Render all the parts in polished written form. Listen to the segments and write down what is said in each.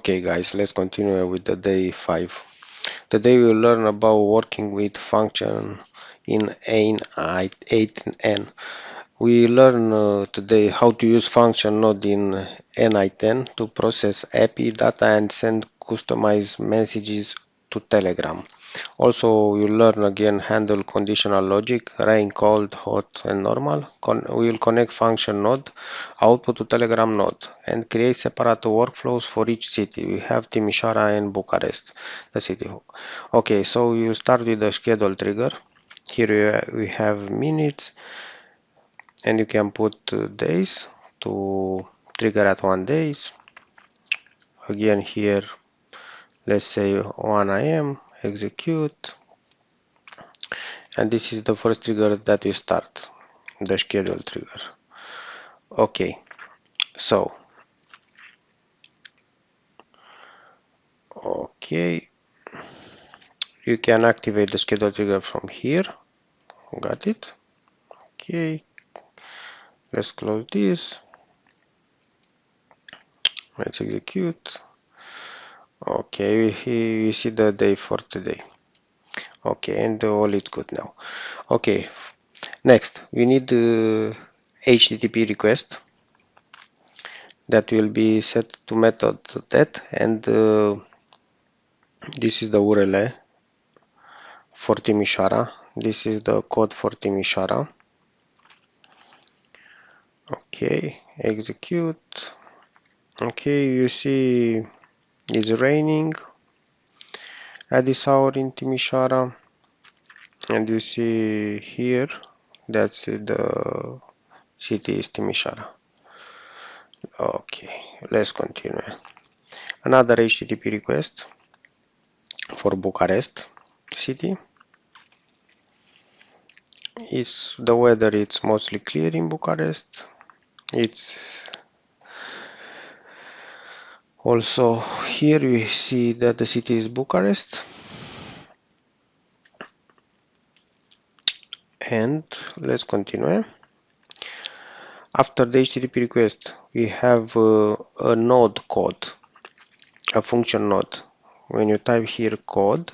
Okay guys, let's continue with the day 5. Today we'll learn about working with function in n8n. We learn today how to use function node in n8n to process API data and send customized messages to Telegram. Also, you learn again handle conditional logic, rain, cold, hot, and normal. We will connect function node output to Telegram node and create separate workflows for each city. We have Timișoara and Bucharest, the city. Okay, so you start with the schedule trigger. Here we have minutes, and you can put days to trigger at 1 days. Again here, let's say 1 AM, execute. And this is the first trigger that we start, the schedule trigger. Okay, so you can activate the schedule trigger from here. Got it? Okay, let's close this. Let's execute. Okay, we see the day for today. Okay, and all is good now. Okay, next we need the HTTP request that will be set to method that, and this is the URL for Timișoara. This is the code for Timișoara. Okay, execute. Okay, you see it's raining at this hour in Timișoara, and you see here that's the city is Timișoara. Okay, let's continue. Another HTTP request for Bucharest city. It's the weather, it's mostly clear in Bucharest. It's also here we see that the city is Bucharest. And let's continue. After the HTTP request, we have a node code, a function node. When you type here code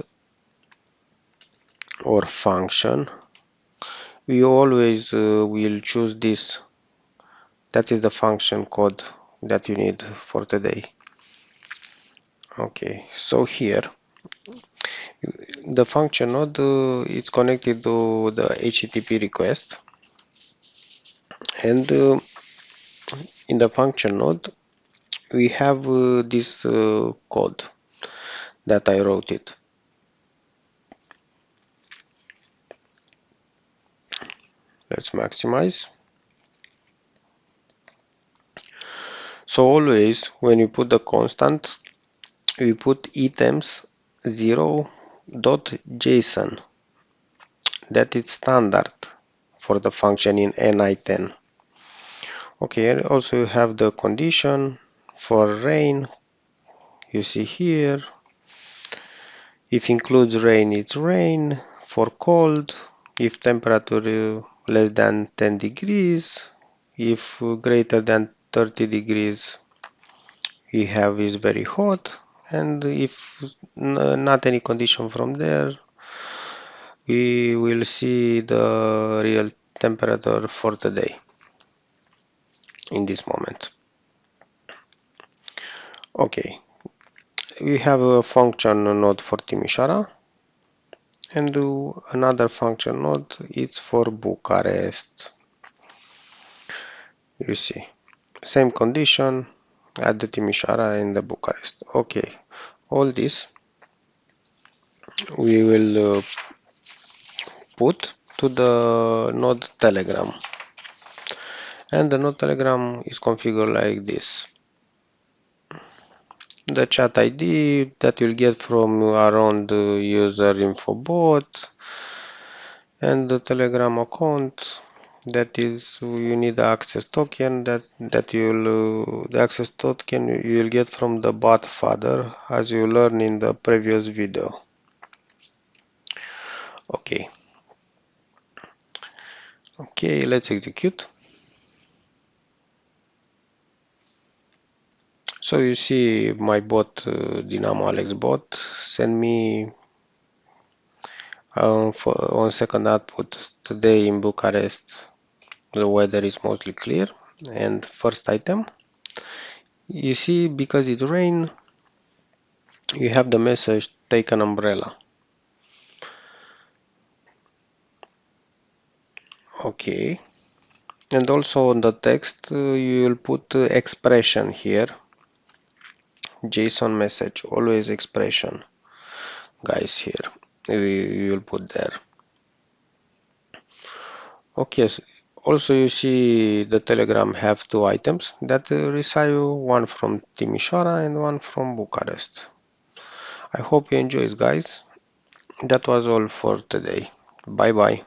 or function, we always will choose this. That is the function code that you need for today. Okay, so here the function node is connected to the HTTP request, and in the function node we have this code that I wrote it. Let's maximize. So always when you put the constant, we put items 0.json. That is standard for the function in n8n. Okay, and also you have the condition for rain. You see here, if includes rain, it's rain. For cold, if temperature less than 10 degrees, if greater than 30 degrees, we have is very hot, and if not any condition from there, we will see the real temperature for the day in this moment. Okay, we have a function node for Timișoara, and another function node is for Bucharest. You see, same condition at the Timișoara and the Bucharest. Okay, all this we will put to the node Telegram, and the node Telegram is configured like this. The chat ID that you'll get from around the user info bot, and the Telegram account that is you need the access token that you'll the access token you'll get from the bot father, as you learned in the previous video. Okay, let's execute. So you see my bot, Dynamo Alex bot, send me for on second output. Today in Bucharest the weather is mostly clear. And first item, you see, because it rain, you have the message take an umbrella. Okay. And also on the text, you will put expression here. JSON message, always expression, guys, here. You will put there. Okay, so also you see the Telegram have two items that receive one from Timișoara and one from Bucharest. I hope you enjoyed, guys. That was all for today. Bye bye.